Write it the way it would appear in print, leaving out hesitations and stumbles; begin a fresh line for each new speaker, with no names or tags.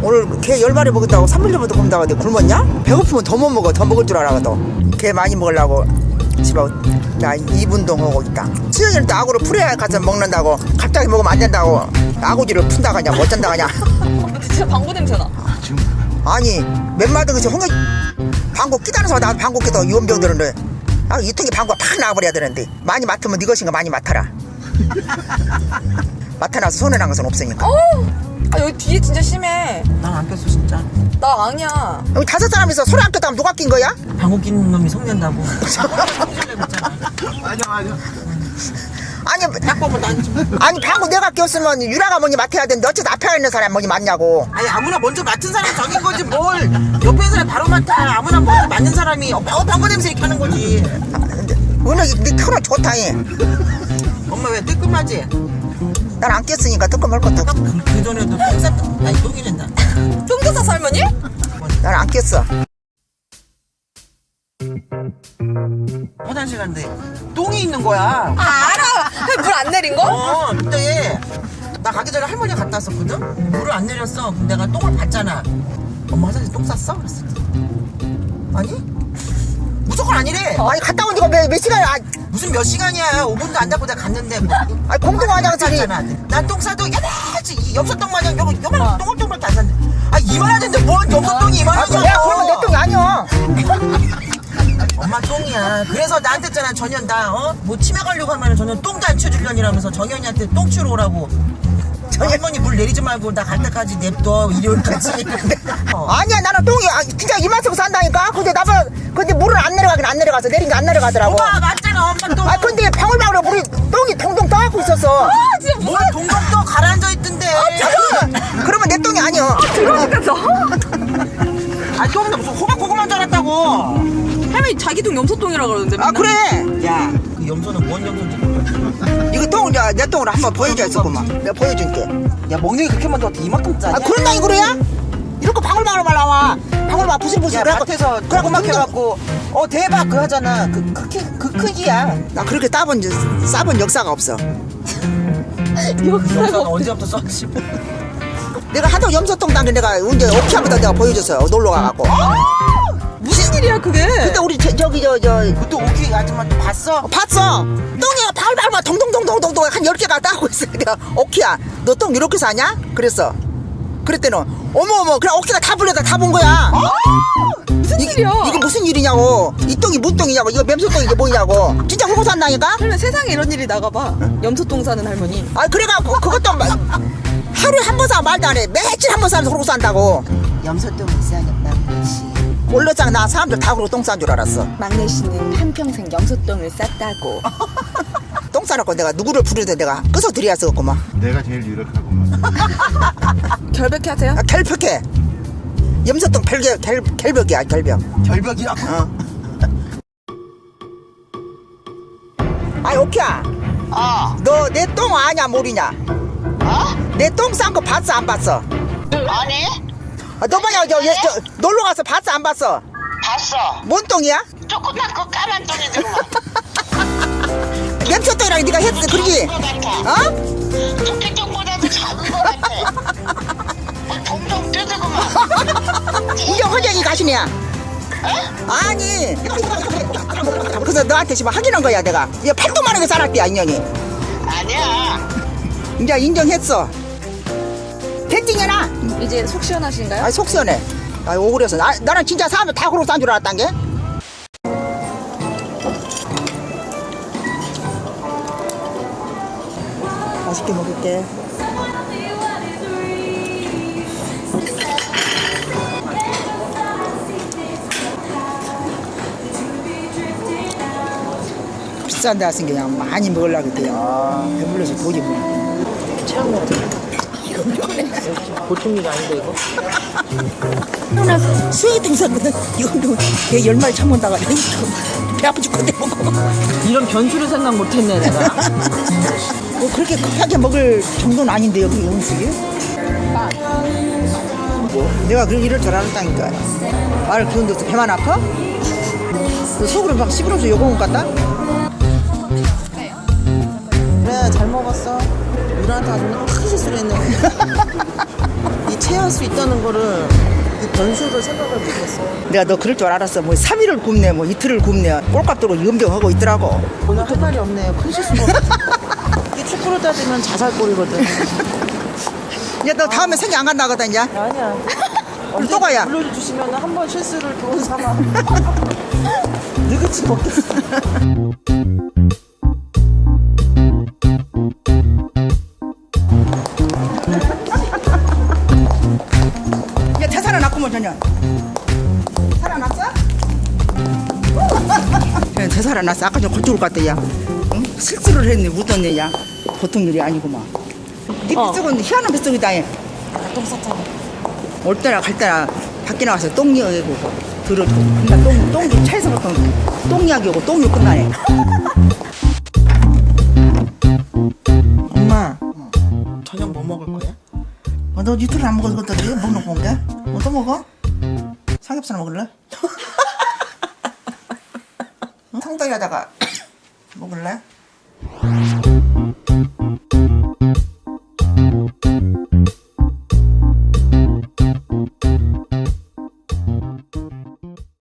오늘 개 10마리 먹었다고 3일 전부터 굶다가 내 굶었냐? 배고프면 더 못 먹어. 더 먹을 줄 알아거든. 개 많이 먹으려고 집에 나 2분동 하고 있다. 수영이는 또 아구를 풀어야 가서 먹는다고. 갑자기 먹으면 안 된다고. 아구지를 푼다 가냐 뭐 어쩐다 가냐.
진짜 방구 냄새나.
아니 몇 마디 그치 홍어 방구 끼다면서 나 방구 끼도 유언병들은 이 통에 방구가 팍 나와버려야 되는데 많이 맡으면 네 것인가 많이 맡아라. 맡아놔서 손해난 것은 없으니까.
아 여기 뒤에 진짜 심해.
난 안 꼈어 진짜.
나 아니야.
여기 5사람이서 소리 안 꼈다면 누가 낀 거야?
방구 끼는 놈이 성낸다고.
맞아.
아니
딱 보면 난 좀.
아니 방구 내가 꼈으면 유라가 뭐니 맡아야 되는데 어째서 앞에 있는 사람이 뭐니 맡냐고.
아니 아무나 먼저 맡은 사람이 적인 거지 뭘. 옆에 있는 사람이 바로 맡아. 아무나 먼저 맡는 사람이 방구 냄새 이렇게 하는 거지.
근데 오늘 네 켜는 좋다잉.
엄마 왜 뜨끔하지?
난 안 꼈으니까 뜨끔할 것도 없어.
그 전에도 똥 쌌다. 아니 똥이 된다.
똥도 싸서 할머니?
난 안 꼈어.
화장실 갔는데 똥이 있는 거야.
아 알아. 물 안 내린 거?
근데 나 가기 전에 할머니가 갔다 왔었거든? 물을 안 내렸어. 그럼 내가 똥을 봤잖아. 엄마 화장실 똥 쌌어? 그랬어. 아니? 무조건 아니래.
아니 갔다 온 지가 몇 시간이야.
무슨 몇 시간이야. 5분도 안 잡고 내가 갔는데 뭐.
아니 공동 화장실이
쌌잖아. 난 똥 싸도 야만하지. 엽서똥 마냥 요만한 똥을똥밖에 안 쌌는데. 아 이만하던데 뭔 엽서똥이 이만하잖아.
야 그러면 내 똥이 아니야.
엄마 똥이야. 그래서 나한테 했잖아. 전현 뭐 치매 가려고 하면 전현 똥도 안 치워주려니라면서 정현이한테 똥 치우러 오라고. 할머니 물 내리지 말고 나 갈 때까지 냅둬. 일요일까지.
아니야 나는 똥이 진짜 이만큼 산다니까. 근데 물은 안 내려가긴 안 내려가서 내린 게 안 내려가더라고.
엄마 맞잖아. 엄마 똥.
근데 방울방울 물이 똥이 동동 떠갖고 있었어.
진짜
뭘 동동 떠 가라앉아 있던데.
그러면 내 똥이 아니야.
들어오니까서.
똥인데 무슨 호박고구마인 줄 알았다고.
할머니 자기 똥 염소똥이라 그러는데.
아 그래.
야, 그 염소는 뭔 염소인지.
이거 똥을 내 똥을 한번 보여줘 있었구만. 내가 보여줄게.
야, 먹는 게 그렇게 많다. 이만큼 짜냐?
그런다 이거야? 이렇게 방울방울 나와. 방울방울 부슬부슬.
야,
그래갖고
밭에서
그래갖고
고막 해갖고 대박 그 하잖아. 그 크기야.
나 그렇게 싸본 역사가 없어.
염소는 언제부터 썼지?
내가 하도 염소똥 당근 내가 언제 오피아보다 내가 보여줬어요. 놀러 가갖고.
무슨 일이야 그게?
근데 우리 저기
그것도 오키 아줌마 또 봤어?
봤어. 똥이 발발만 동동동동동동 한 10개가 따고 있어. 내가 오키야 너 똥 이렇게 사냐? 그랬어. 그랬더니 어머 그래 오키가 다 불려다 다 본 거야.
무슨 일이야?
이게 무슨 일이냐고. 이 똥이 무슨 똥이냐고. 이거 맴소똥 이게 뭐냐고. 진짜 호구 산다니까.
그러면 세상에 이런 일이 나가봐. 염소똥 사는 할머니.
그래갖고 그것도 하루에 한 번 사 말도 안 해. 며칠 한 번 사면서 호구 산다고.
염소똥이 있어야겠다.
올렸잖아. 나 사람들 다 그러고 똥 싼 줄 알았어.
막내 씨는 한평생 염소똥을 쌌다고.
똥 싸놓고 내가 누구를 부르든 내가 끄서 드려야 쓰겠구만.
내가 제일 유력하구만.
결백해 하세요?
결벽해. 염소똥 결벽이야 결벽.
결벽이야.
아이 오키야 너 내 똥 아냐 모르냐? 내 똥 싼 거 봤어 안 봤어?
아니?
너 뭐냐 저 놀러 가서 봤어 안 봤어?
봤어.
뭔 똥이야?
조그맣고 까만 똥이더만.
염소똥이랑 네가 했어 그러지?
같아. 토끼똥보다도 작은 거 같아. 동동 뜨더구만.
이게 허정이 가시냐? 아니 그래서 너한테 지금 확인한 거야 내가. 이거 8만 원에 살았대야 인연이.
아니야.
이제 인정했어. 됐지냐나?
이제 속 시원하신가요?
속 시원해. 억울해서 나는 진짜 사람들 다 그러고 산 줄 알았단 게. 맛있게 먹을게. 비싼 데 왔으니까 그냥 많이 먹으려고 했대요. 배불러서 도저히 뭐.
체험 같은 보통 일 아닌데 이거?
나 수액 샀거든. 이거 개 10마리 참은다가 배 아파 죽겠대 먹어.
이런 변수를 생각 못했네 내가.
뭐 그렇게 급하게 먹을 정도는 아닌데 여기 음식이. 내가 이럴 줄 알았다니까. 말을 기운도 배만 아파? 그 속으로 막 씹으면서 요거만 같다?
그래 잘 먹었어. 누나한테 아주 큰 실수를 했네. 이 체할 수 있다는 거를 그 변수를 생각을 못했어.
내가 너 그럴 줄 알았어. 뭐 3일을 굽네, 뭐 이틀을 굽네. 꼴값 들고 연병하고 있더라고.
오늘 할 말이 없네. 큰 실수가 없어. 이게 축구로 따지면 자살골이거든.
이제 너 다음에 생각 안 간다거든, 이제.
아니야.
그럼 또 가야.
물려주시면 한 번 실수를 돈 삼아. 느긋이 먹겠어.
이제 다 살아났구먼, 전혀. 살아났어? 다 살아났어. 아까 좀 골 같다, 야. 응? 실수를 했네, 묻었네, 야. 보통 일이 아니구만. 네 뱃속은 희한한 뱃속이다, 얘.
똥 쌌잖아.
올 때나 갈 때나 밖에 나가서 똥 이야기고 들어도 그냥 똥이 차에서부터 똥 이야기고 똥이 끝나네.
엄마. 저녁 뭐 먹을 거야?
너 이틀을 안 먹어서 그것도 먹는 건데? 뭐 또 먹어? 삼겹살 먹을래? 응? 상다리 하다가 먹을래?